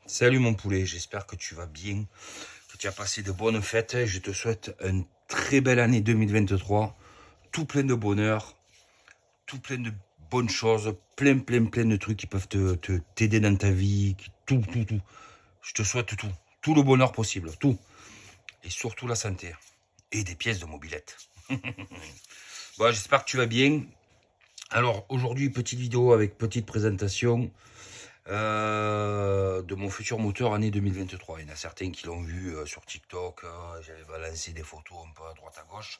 Salut mon poulet, j'espère que tu vas bien, que tu as passé de bonnes fêtes. Je te souhaite une très belle année 2023, tout plein de bonheur, tout plein de bonnes choses, plein de trucs qui peuvent t'aider dans ta vie, tout. Je te souhaite tout le bonheur possible, tout. Et surtout la santé. Et des pièces de mobilette. Bon, j'espère que tu vas bien. Alors aujourd'hui, petite vidéo avec petite présentation. De mon futur moteur année 2023. Il y en a certains qui l'ont vu sur TikTok. J'avais balancé des photos un peu à droite à gauche.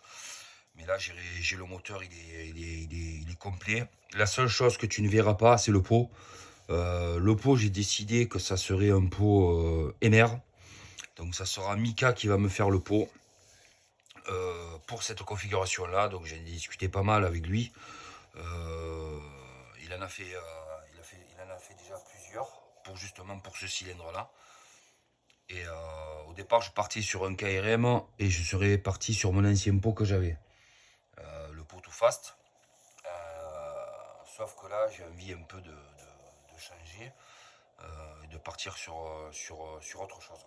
Mais là, j'ai le moteur, il est complet. La seule chose que tu ne verras pas, c'est le pot. Le pot, j'ai décidé que ça serait un pot MR. Donc, ça sera Mika qui va me faire le pot pour cette configuration-là. Donc, j'ai discuté pas mal avec lui. Euh, il en a fait, il en a fait déjà plusieurs pour ce cylindre-là. Et au départ, je partais sur un KRM et je serais parti sur mon ancien pot que j'avais, le pot tout fast. Sauf que là, j'ai envie un peu de changer, de partir sur autre chose.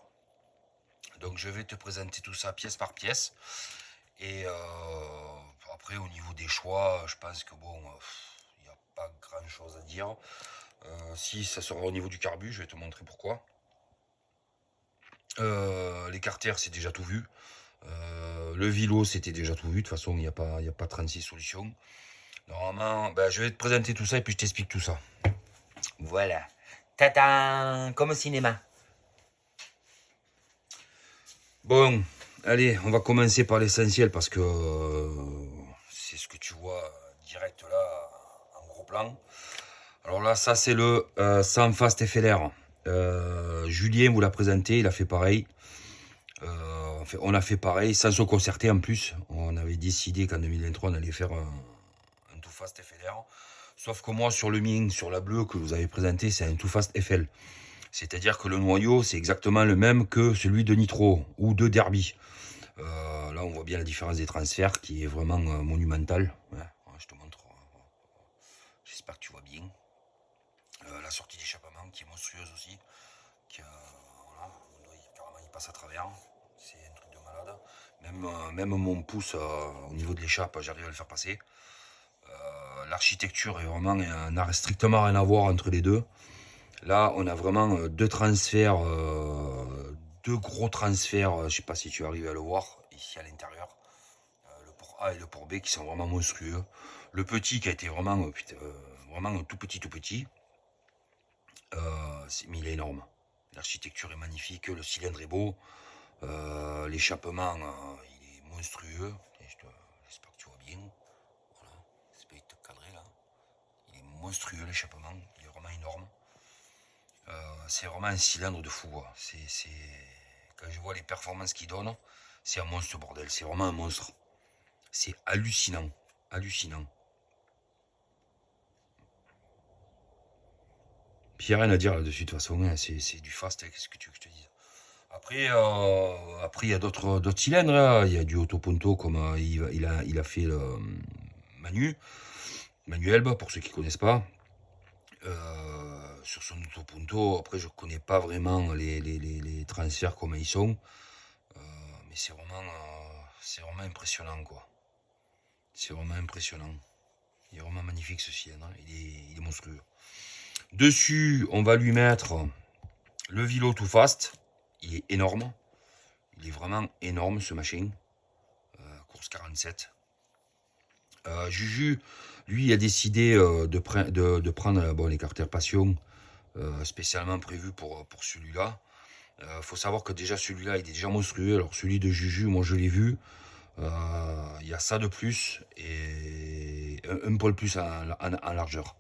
Donc, je vais te présenter tout ça pièce par pièce. Et après, au niveau des choix, je pense que bon, il n'y a pas grand chose à dire. Si ça sera au niveau du carbu, je vais te montrer pourquoi. Les carters, c'est déjà tout vu. Le vilo, c'était déjà tout vu. De toute façon, il y a pas 36 solutions. Normalement, ben, je vais te présenter tout ça et puis je t'explique tout ça. Voilà. Tata, comme au cinéma. Bon, allez, on va commencer par l'essentiel parce que c'est ce que tu vois direct là, en gros plan. Alors là, ça c'est le sans fast FLR. Julien vous l'a présenté, il a fait pareil. On a fait pareil, sans se concerter en plus. On avait décidé qu'en 2023, on allait faire un Too Fast FLR. Sauf que moi, sur le mien, sur la bleue que vous avez présenté, c'est un Too Fast FL. C'est-à-dire que le noyau, c'est exactement le même que celui de Nitro ou de Derby. Là, on voit bien la différence des transferts qui est vraiment monumentale. Ouais, je te montre. J'espère que tu vois bien. La sortie d'échappement qui est monstrueuse aussi. Qui, voilà, carrément, il passe à travers. C'est un truc de malade. Même mon pouce au niveau de l'échappe, j'arrive à le faire passer. L'architecture est vraiment, n'a strictement rien à voir entre les deux. Là, on a vraiment deux transferts, deux gros transferts. Je ne sais pas si tu arrives à le voir ici à l'intérieur. Le port A et le port B qui sont vraiment monstrueux. Le petit qui a été vraiment, vraiment tout petit. Mais il est énorme. L'architecture est magnifique, le cylindre est beau, l'échappement il est monstrueux. J'espère que tu vois bien. Voilà, j'espère qu'il te cadrer là. Il est monstrueux l'échappement, il est vraiment énorme. C'est vraiment un cylindre de fou. Quand je vois les performances qu'il donne, c'est un monstre bordel, c'est vraiment un monstre. C'est hallucinant, hallucinant. Puis il n'y a rien à dire là-dessus de toute façon, hein, c'est du fast, hein, qu'est-ce que tu veux que je te dise. Après, il y a d'autres cylindres, hein. Il y a du Autopunto comme il a fait le Manu, Manuel, pour ceux qui ne connaissent pas. Sur son Autopunto, après, je ne connais pas vraiment les transferts comme ils sont. Mais c'est vraiment impressionnant, quoi. C'est vraiment impressionnant. Il est vraiment magnifique ce cylindre, hein. Il est monstrueux. Dessus, on va lui mettre le Vilo Too Fast. Il est énorme. Il est vraiment énorme ce machin. Course 47. Juju, lui, a décidé de prendre bon, les carters Passion, spécialement prévus pour celui-là. Faut savoir que déjà celui-là, il est déjà monstrueux. Alors celui de Juju, moi je l'ai vu. Il y a ça de plus et un poil plus en largeur.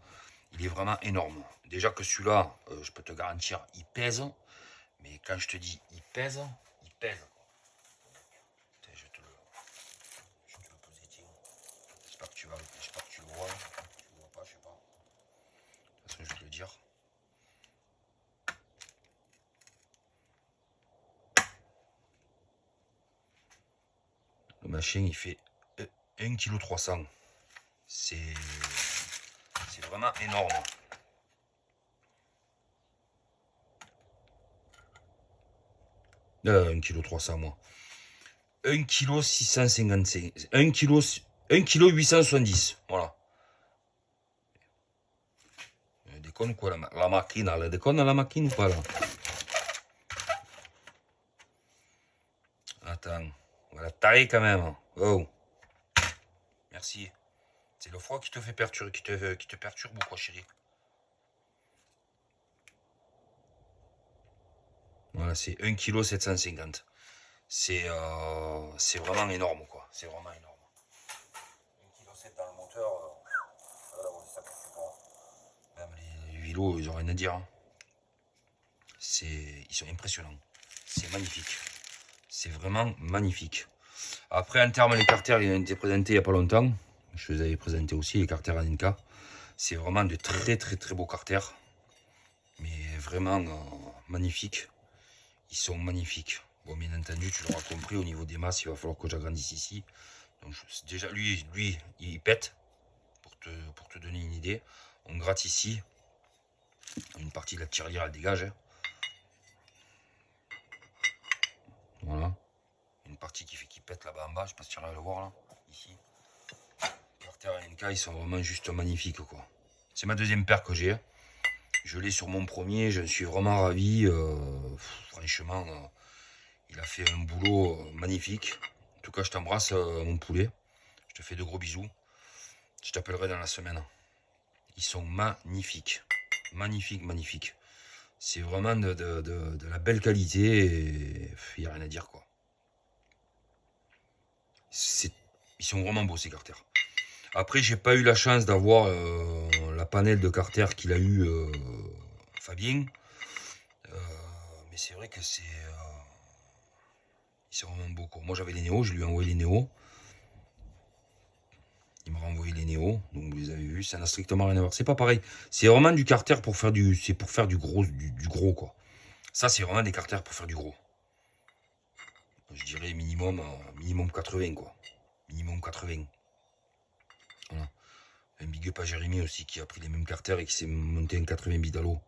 Il est vraiment énorme. Déjà que celui-là, je peux te garantir, il pèse. Mais quand je te dis il pèse, il pèse. Je te le poser, tiens. J'espère que tu le vois. Tu le vois pas, je sais pas. De toute façon, je vais te le dire. Le machin, il fait 1,3 kg. C'est vraiment énorme. 1,3 kg moi. 1,655 kg. 1,870 kg. Voilà. Elle déconne quoi la machine, elle déconne la machine ou pas là? Attends. On va la tailler quand même. Oh. Merci. C'est le froid qui te fait perturber, qui te perturbe ou quoi, chérie? Voilà, c'est 1,750 kg. C'est vraiment énorme, quoi. C'est vraiment énorme. 1,7 kg dans le moteur, voilà, ça ne pas. Même les huilots, ils n'ont rien à dire. Hein. Ils sont impressionnants. C'est magnifique. C'est vraiment magnifique. Après, en termes des carters, ils ont été présentés il n'y a pas longtemps. Je les avais présentés aussi, les carters Aninka. C'est vraiment de très très très beaux carters. Mais vraiment magnifiques. Ils sont magnifiques. Bon, bien entendu, tu l'auras compris, au niveau des masses, il va falloir que j'agrandisse ici. Donc, déjà, lui, il pète. Pour te donner une idée, on gratte ici. Une partie de la tirelire, elle dégage. Hein. Voilà. Une partie qui pète là-bas en bas. Je sais pas si tu arrives à le voir là. Ici. Les carters NK, ils sont vraiment juste magnifiques, quoi. C'est ma deuxième paire que j'ai. Je l'ai sur mon premier. Je suis vraiment ravi. Franchement, il a fait un boulot magnifique. En tout cas, je t'embrasse, mon poulet. Je te fais de gros bisous. Je t'appellerai dans la semaine. Ils sont magnifiques. Magnifiques, magnifiques. C'est vraiment de la belle qualité. Et il n'y a rien à dire, quoi. Ils sont vraiment beaux, ces carters. Après, j'ai pas eu la chance d'avoir la panel de carters qu'il a eu Fabien. Mais c'est vrai que c'est vraiment beau, quoi. Moi, j'avais les néos, je lui ai envoyé les néos. Il m'a renvoyé les néos, donc vous les avez vus, ça n'a strictement rien à voir. C'est pas pareil. C'est vraiment du carter pour faire du gros, du gros, quoi. Ça, c'est vraiment des carters pour faire du gros. Je dirais minimum 80, quoi. Minimum 80. Voilà. Un big up à Jérémy aussi qui a pris les mêmes carters et qui s'est monté un 80 bidalo.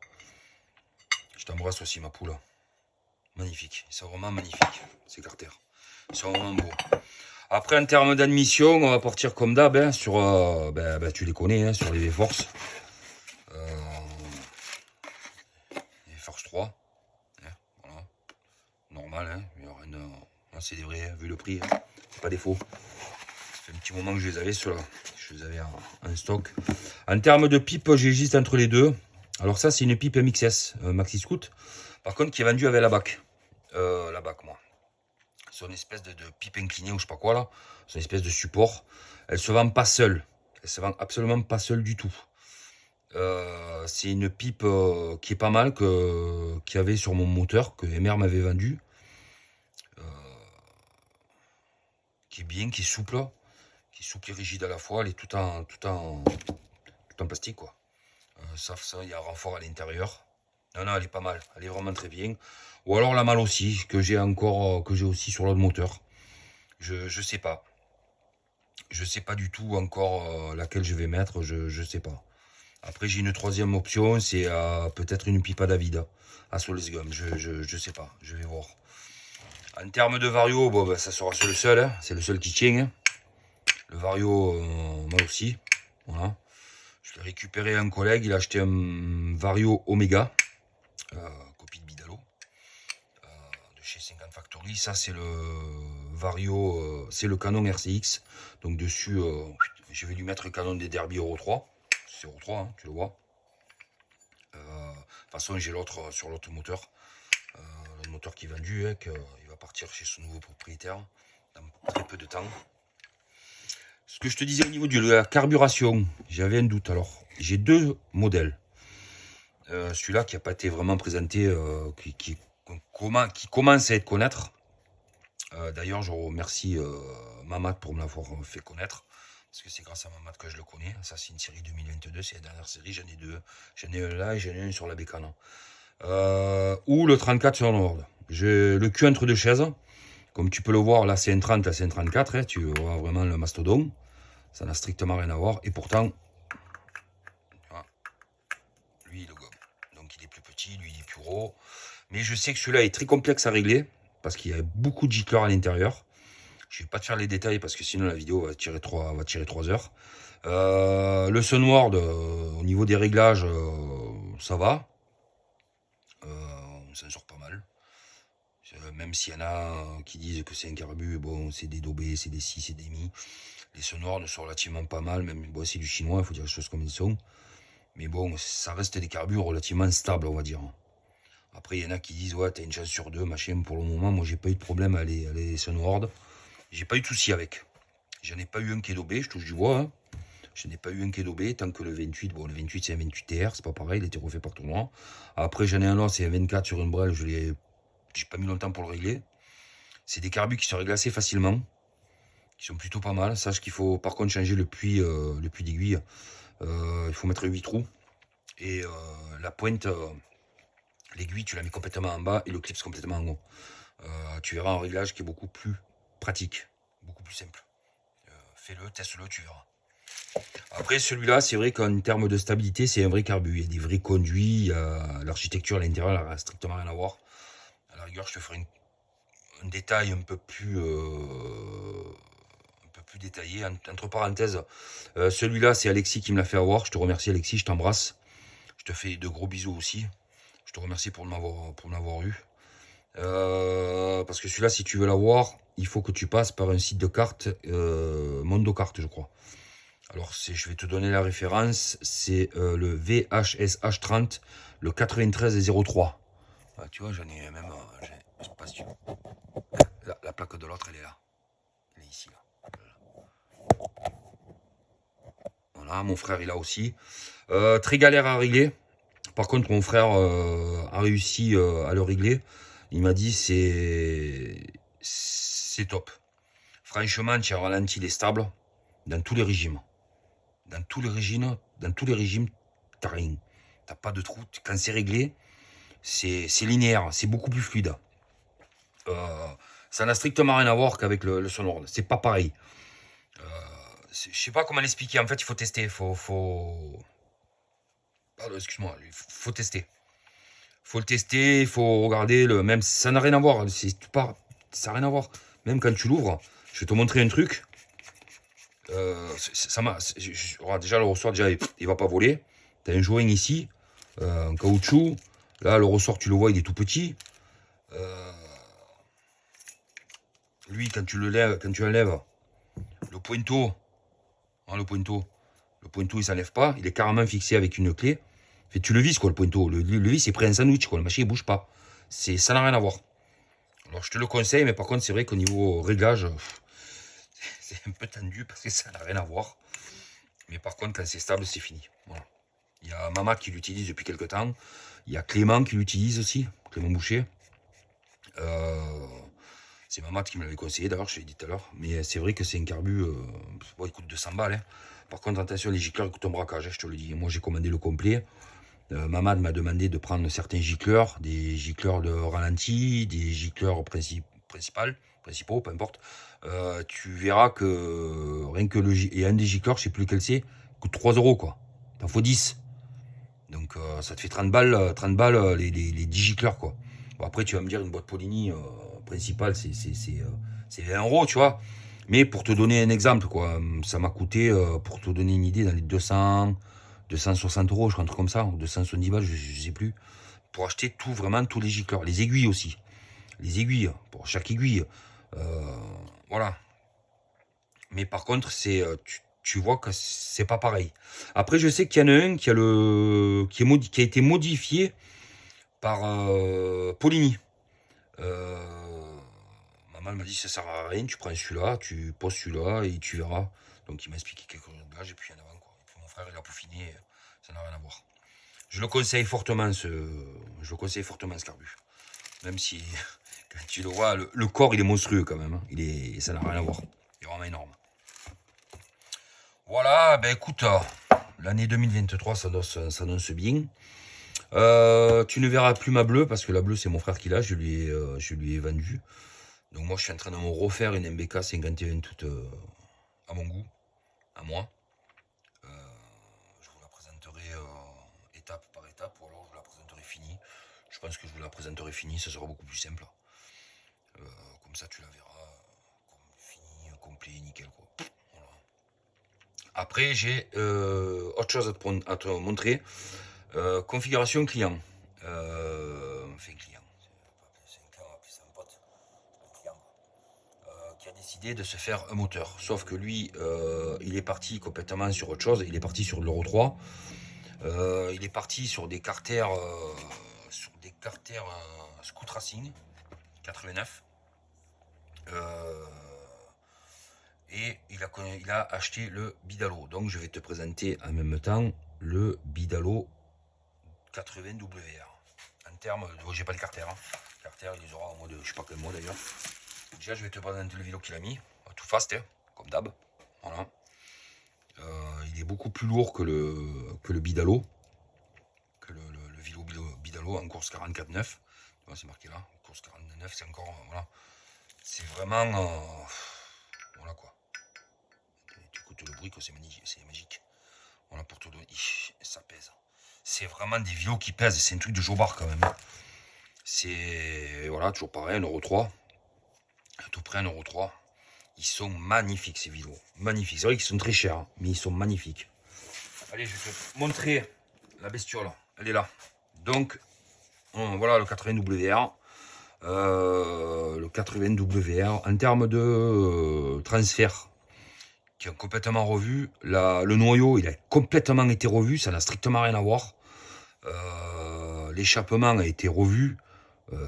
Je t'embrasse aussi, ma poule. Magnifique. Ils sont vraiment magnifiques, ces carters. Ils sont vraiment beaux. Après, en termes d'admission, on va partir comme d'hab, hein, sur, tu les connais, hein, sur les V-Force. Les Force 3. Hein, voilà. Normal, hein. C'est des vrais, vu le prix. Hein. C'est pas des faux. Ça fait un petit moment que je les avais, ceux-là. Je les avais en stock. En termes de pipe, j'hésite entre les deux. Alors ça, c'est une pipe MXS, Maxi Scout. Par contre, qui est vendue avec la bac. La bac, moi. C'est une espèce de pipe inclinée ou je sais pas quoi là. C'est une espèce de support. Elle se vend pas seule. Elle se vend absolument pas seule du tout. C'est une pipe qui est pas mal, qu'il y avait sur mon moteur, que MR m'avait vendu. Qui est bien, qui est souple et rigide à la fois. Elle est tout en plastique, quoi. Ça, il y a un renfort à l'intérieur. Non, elle est pas mal. Elle est vraiment très bien. Ou alors la malle aussi, que j'ai aussi sur l'autre moteur. Je sais pas. Je sais pas du tout encore laquelle je vais mettre. Je sais pas. Après, j'ai une troisième option, c'est peut-être une pipe à David, à Solesgum. Je sais pas. Je vais voir. En termes de Vario, bon, ben, ça sera le seul. Hein. C'est le seul qui tient. Hein. Le Vario, moi aussi. Voilà. Je l'ai récupéré à un collègue. Il a acheté un Vario Omega. Copie de Bidalo. De chez 50 Factory. Ça, c'est le Vario. C'est le Canon RCX. Donc, dessus, je vais lui mettre le Canon des Derby Euro 3. C'est Euro 3, hein, tu le vois. De toute façon, j'ai l'autre sur l'autre moteur. Le moteur qui est vendu. Hein, il va partir chez son nouveau propriétaire dans très peu de temps. Ce que je te disais au niveau de la carburation, j'avais un doute. Alors, j'ai deux modèles. Celui-là qui n'a pas été vraiment présenté, qui commence à être connaître. D'ailleurs, je remercie Mamat pour me l'avoir fait connaître. Parce que c'est grâce à Mamat que je le connais. Ça, c'est une série 2022. C'est la dernière série. J'en ai deux. J'en ai un là et j'en ai un sur la bécane. Ou le 34 sur Nord. J'ai le cul entre deux chaises. Comme tu peux le voir, là, c'est un 30, là, c'est un 34. Hein, tu vois vraiment le mastodon. Ça n'a strictement rien à voir. Et pourtant, voilà, lui, il le gobe. Donc, il est plus petit, lui, il est plus gros. Mais je sais que celui-là est très complexe à régler. parce qu'il y a beaucoup de gicleurs à l'intérieur. Je ne vais pas te faire les détails parce que sinon la vidéo va tirer 3 heures. Le Sunward, au niveau des réglages, ça va. On s'en sort pas mal. Même s'il y en a qui disent que c'est un carbu, bon, c'est des Dobé, c'est des si, c'est des mi. Les Sunward sont relativement pas mal, même bon, c'est du chinois, il faut dire les choses comme ils sont. Mais bon, ça reste des carbus relativement stables, on va dire. Après, il y en a qui disent, ouais, t'as une chance sur deux, machin. Pour le moment, moi, j'ai pas eu de problème à les Sunward. J'ai pas eu de souci avec. J'en ai pas eu un qui est dobé, je touche du bois. Hein. Je n'ai pas eu un qui est dobé, tant que le 28, bon, le 28, c'est un 28 TR, c'est pas pareil, il a été refait par tournoi. Après, j'en ai un autre, c'est un 24 sur une brelle, j'ai pas mis longtemps pour le régler. C'est des carbus qui se règlent assez facilement, qui sont plutôt pas mal. Sache qu'il faut par contre changer le puits d'aiguille. Il faut mettre 8 trous. Et la pointe, l'aiguille, tu la mets complètement en bas et le clips complètement en haut. Tu verras un réglage qui est beaucoup plus pratique, beaucoup plus simple. Fais-le, teste-le, tu verras. Après, celui-là, c'est vrai qu'en termes de stabilité, c'est un vrai carbu. Il y a des vrais conduits, l'architecture à l'intérieur, elle n'a strictement rien à voir. À la rigueur, je te ferai un détail un peu plus détaillé. Entre parenthèses, celui-là, c'est Alexis qui me l'a fait avoir. Je te remercie, Alexis, je t'embrasse. Je te fais de gros bisous aussi. Je te remercie pour m'avoir eu. Parce que celui-là, si tu veux l'avoir, il faut que tu passes par un site de cartes, Mondo Cartes, je crois. Alors, je vais te donner la référence, c'est le VHSH30, le 9303. Ah, tu vois, j'en ai même, je sais pas si tu... la plaque de l'autre, elle est là. Elle est ici, là. Voilà, mon frère, il a aussi. Très galère à régler. Par contre, mon frère a réussi à le régler. Il m'a dit, c'est top. Franchement, tu as ralenti, il est stable dans tous les régimes. Dans tous les régimes, t'as rien. T'as pas de trou. Quand c'est réglé, c'est linéaire, c'est beaucoup plus fluide. Ça n'a strictement rien à voir qu'avec le Sonorn. C'est pas pareil. Je sais pas comment l'expliquer. En fait, il faut tester. Pardon, excuse-moi. Il faut tester. Faut le tester. Il faut regarder le. Même ça n'a rien à voir. Ça n'a rien à voir. Même quand tu l'ouvres, je vais te montrer un truc. Ça m'a. Déjà le ressort, déjà, il va pas voler. T'as un joint ici, en caoutchouc. Là, le ressort, tu le vois, il est tout petit. Lui, quand tu enlèves le pointeau, hein, le pointeau, il s'enlève pas. Il est carrément fixé avec une clé. Fait, tu le vis, quoi, le pointeau. Le vis, c'est pris un sandwich, quoi. Le machin, il bouge pas. Ça n'a rien à voir. Alors, je te le conseille, mais par contre, c'est vrai qu'au niveau réglage, c'est un peu tendu parce que ça n'a rien à voir. Mais par contre, quand c'est stable, c'est fini. Voilà. Il y a Mama qui l'utilise depuis quelques temps. Il y a Clément qui l'utilise aussi, Clément Boucher. C'est Mamat qui me l'avait conseillé d'ailleurs, je l'ai dit tout à l'heure. Mais c'est vrai que c'est un carbu, bon, il coûte 200 balles. Hein. Par contre, attention, les gicleurs, ils coûtent un braquage, hein, je te le dis. Moi, j'ai commandé le complet. Mamad m'a demandé de prendre certains gicleurs, des gicleurs de ralenti, des gicleurs principaux, peu importe. Tu verras que rien que et un des gicleurs, je sais plus lequel c'est, coûte 3 euros, quoi. T'en faut 10. Donc ça te fait 30 balles les 10 gicleurs, quoi. Bon, après, tu vas me dire, une boîte Polini principale, c'est 20 euros, tu vois. Mais pour te donner un exemple, quoi, ça m'a coûté, pour te donner une idée, dans les 260 euros, je crois, un truc comme ça, ou 270 balles, je sais plus, pour acheter vraiment tous les gicleurs. Les aiguilles aussi. Les aiguilles, pour chaque aiguille. Voilà. Mais par contre, tu vois que c'est pas pareil. Après, je sais qu'il y en a un qui a été modifié par Polini. Maman m'a dit ça sert à rien, tu prends celui-là, tu poses celui-là et tu verras. Donc il m'a expliqué quelques réglages et puis en avant quoi. Et puis mon frère il a peaufiné, ça n'a rien à voir. Je le conseille fortement ce carbu. Même si quand tu le vois, le corps il est monstrueux quand même. Hein. Ça n'a rien à voir. Il est vraiment énorme. Voilà, ben écoute, l'année 2023 s'annonce bien. Tu ne verras plus ma bleue parce que la bleue c'est mon frère qui l'a, je lui ai vendu. Donc moi je suis en train de me refaire une MBK 51 toute à mon goût, à moi. Je vous la présenterai étape par étape ou alors je vous la présenterai finie. Je pense que je vous la présenterai finie, ça sera beaucoup plus simple. Comme ça tu la verras fini, complet, nickel quoi. Voilà. Après j'ai autre chose à te montrer. Configuration client. Enfin client. C'est un client, c'est un pote, un client. Qui a décidé de se faire un moteur. Sauf que lui, il est parti complètement sur autre chose. Il est parti sur l'Euro 3. Il est parti sur des carters, Scoot Racing 89. Et il a acheté le Bidalo. Donc je vais te présenter en même temps le Bidalo 80 WR. En termes, j'ai pas le carter. Hein. Le carter, il les aura au mois de, je sais pas quel mois d'ailleurs. Déjà, je vais te présenter le vélo qu'il a mis, tout fast, hein, comme d'hab. Voilà. Il est beaucoup plus lourd que le Bidalo, que le vélo Bidalo en course 44.9. C'est marqué là, course 49, c'est encore, voilà. C'est vraiment, voilà quoi. Tu écoutes le bruit, c'est magique. Voilà pour tout le, ça pèse. C'est vraiment des vélos qui pèsent, c'est un truc de jobard quand même. C'est, voilà, toujours pareil, 1,3 €. À tout près 1,3 €. Ils sont magnifiques ces vélos. Magnifiques. C'est vrai qu'ils sont très chers, hein, mais ils sont magnifiques. Allez, je vais te montrer la bestiole. Elle est là. Donc, voilà le 80 WR. Le 80 WR. En termes de transfert, qui est complètement revu. Le noyau, il a complètement été revu. Ça n'a strictement rien à voir. L'échappement a été revu.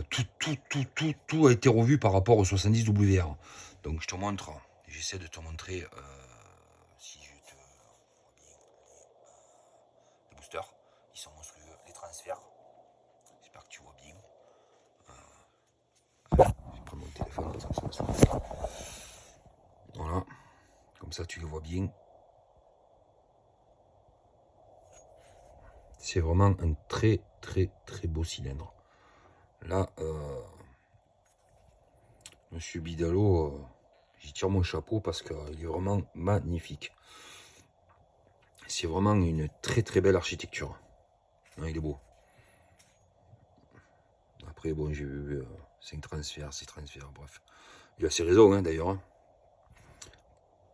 Tout a été revu par rapport au 70 WR. Donc je te montre, j'essaie de te montrer si je te les boosters, ils sont monstrueux, les transferts. J'espère que tu vois bien. Je vais prendre mon téléphone parce que ça va se faire. Voilà, comme ça tu le vois bien. C'est vraiment un très beau cylindre. Là, Monsieur Bidalo, j'y tire mon chapeau parce qu'il est vraiment magnifique. C'est vraiment une très belle architecture. Non, il est beau. Après, bon, j'ai vu 5 transferts, 6 transferts, bref. Il a ses raisons, hein, d'ailleurs. Hein.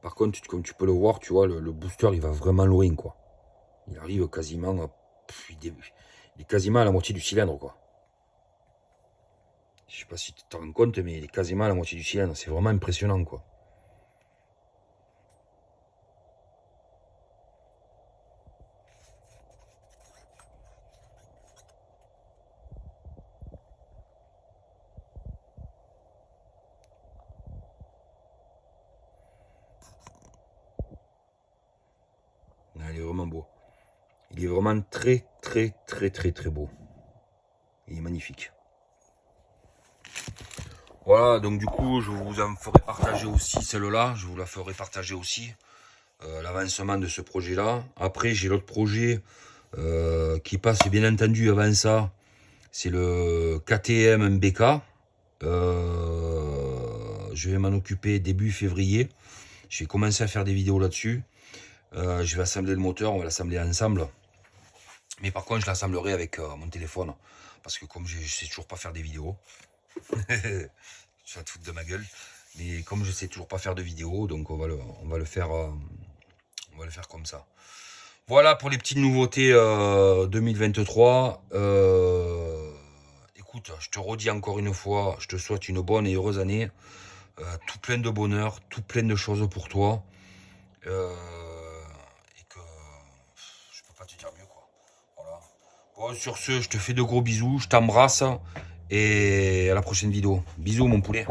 Par contre, comme tu peux le voir, tu vois, le booster, il va vraiment loin, quoi. Il arrive quasiment, il est quasiment à la moitié du cylindre, quoi. Je sais pas si tu te rends compte, mais il est quasiment à la moitié du cylindre. C'est vraiment impressionnant, quoi. Il est vraiment beau. Il est vraiment très beau. Il est magnifique. Voilà, donc du coup, je vous en ferai partager aussi celle-là. Je vous la ferai partager aussi. L'avancement de ce projet-là. Après, j'ai l'autre projet qui passe bien entendu avant ça. C'est le KTM MBK. Je vais m'en occuper début février. Je vais commencer à faire des vidéos là-dessus. Je vais assembler le moteur, on va l'assembler ensemble. Mais par contre, je l'assemblerai avec mon téléphone. Parce que comme je sais toujours pas faire des vidéos, tu vas te foutre de ma gueule. Mais comme je sais toujours pas faire de vidéos, donc on va le faire comme ça. Voilà pour les petites nouveautés 2023. Écoute, je te redis encore une fois, je te souhaite une bonne et heureuse année. Tout plein de bonheur, tout plein de choses pour toi. Et que je peux pas te dire mieux, quoi. Voilà. Bon, sur ce, je te fais de gros bisous, je t'embrasse et à la prochaine vidéo. Bisous mon poulet.